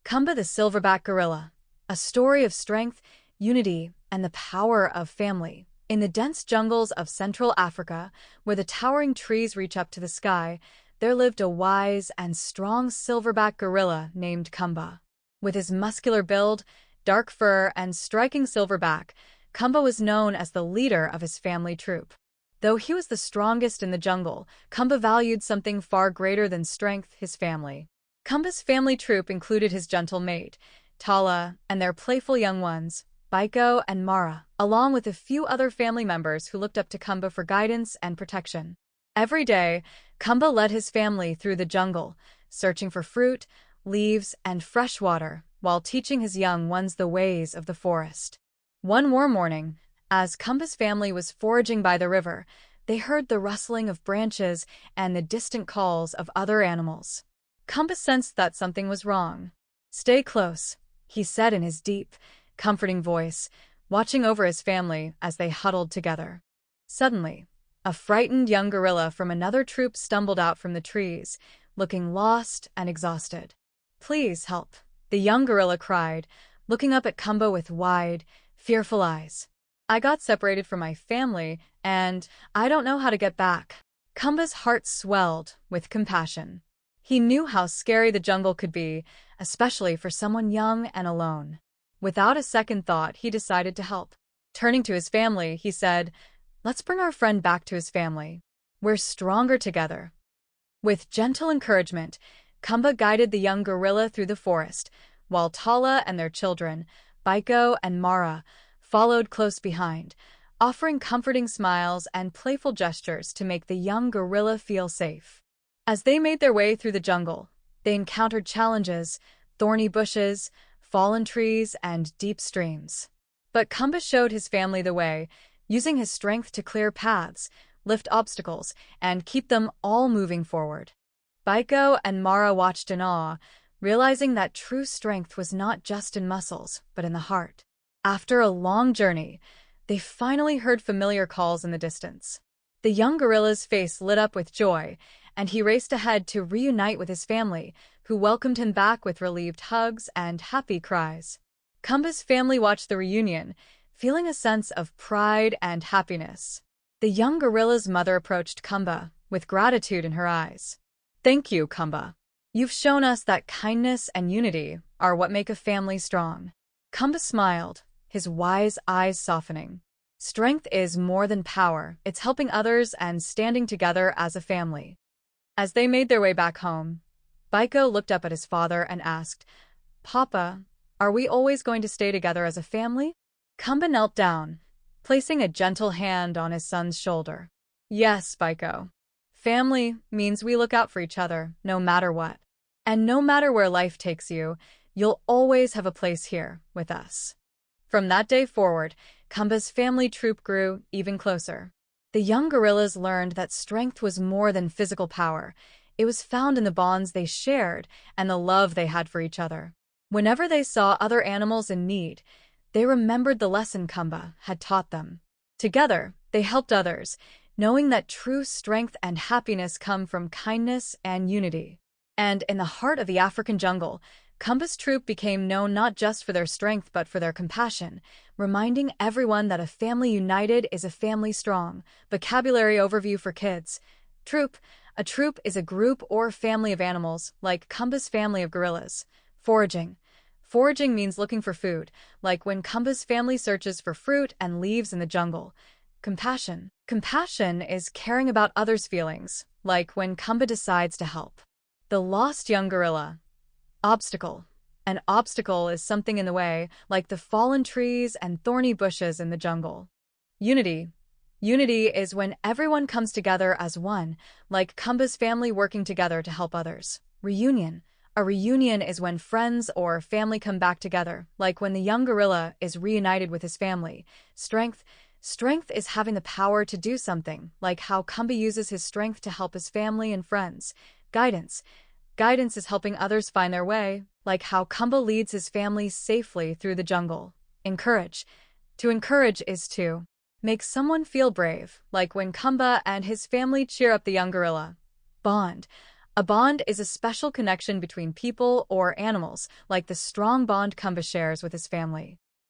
Kumba the Silverback Gorilla, a story of strength, unity, and the power of family. In the dense jungles of Central Africa, where the towering trees reach up to the sky, there lived a wise and strong silverback gorilla named Kumba. With his muscular build, dark fur, and striking silver back, Kumba was known as the leader of his family troop. Though he was the strongest in the jungle, Kumba valued something far greater than strength: his family. Kumba's family troop included his gentle mate, Tala, and their playful young ones, Baiko and Mara, along with a few other family members who looked up to Kumba for guidance and protection. Every day, Kumba led his family through the jungle, searching for fruit, leaves, and fresh water, while teaching his young ones the ways of the forest. One warm morning, as Kumba's family was foraging by the river, they heard the rustling of branches and the distant calls of other animals. Kumba sensed that something was wrong. "Stay close," he said in his deep, comforting voice, watching over his family as they huddled together. Suddenly, a frightened young gorilla from another troop stumbled out from the trees, looking lost and exhausted. "Please help," the young gorilla cried, looking up at Kumba with wide, fearful eyes. "I got separated from my family, and I don't know how to get back." Kumba's heart swelled with compassion. He knew how scary the jungle could be, especially for someone young and alone. Without a second thought, he decided to help. Turning to his family, he said, "Let's bring our friend back to his family. We're stronger together." With gentle encouragement, Kumba guided the young gorilla through the forest, while Tala and their children, Baiko and Mara, followed close behind, offering comforting smiles and playful gestures to make the young gorilla feel safe. As they made their way through the jungle, they encountered challenges: thorny bushes, fallen trees, and deep streams. But Kumba showed his family the way, using his strength to clear paths, lift obstacles, and keep them all moving forward. Baiko and Mara watched in awe, realizing that true strength was not just in muscles, but in the heart. After a long journey, they finally heard familiar calls in the distance. The young gorilla's face lit up with joy, and he raced ahead to reunite with his family, who welcomed him back with relieved hugs and happy cries. Kumba's family watched the reunion, feeling a sense of pride and happiness. The young gorilla's mother approached Kumba with gratitude in her eyes. "Thank you, Kumba. You've shown us that kindness and unity are what make a family strong." Kumba smiled, his wise eyes softening. Strength is more than power; it's helping others and standing together as a family. As they made their way back home, Baiko looked up at his father and asked, "Papa, are we always going to stay together as a family?" Kumba knelt down, placing a gentle hand on his son's shoulder. "Yes, Baiko. Family means we look out for each other, no matter what. And no matter where life takes you, you'll always have a place here with us." From that day forward, Kumba's family troop grew even closer. The young gorillas learned that strength was more than physical power. It was found in the bonds they shared and the love they had for each other. Whenever they saw other animals in need, they remembered the lesson Kumba had taught them. Together, they helped others, knowing that true strength and happiness come from kindness and unity. And in the heart of the African jungle, Kumba's troop became known not just for their strength but for their compassion, reminding everyone that a family united is a family strong. Vocabulary overview for kids. Troop. A troop is a group or family of animals, like Kumba's family of gorillas. Foraging. Foraging means looking for food, like when Kumba's family searches for fruit and leaves in the jungle. Compassion. Compassion is caring about others' feelings, like when Kumba decides to help. The lost young gorilla. Obstacle. An obstacle is something in the way, like the fallen trees and thorny bushes in the jungle. Unity. Unity is when everyone comes together as one, like Kumba's family working together to help others. Reunion. A reunion is when friends or family come back together, like when the young gorilla is reunited with his family. Strength. Strength is having the power to do something, like how Kumba uses his strength to help his family and friends. Guidance. Guidance is helping others find their way, like how Kumba leads his family safely through the jungle. Encourage. To encourage is to make someone feel brave, like when Kumba and his family cheer up the young gorilla. Bond. A bond is a special connection between people or animals, like the strong bond Kumba shares with his family.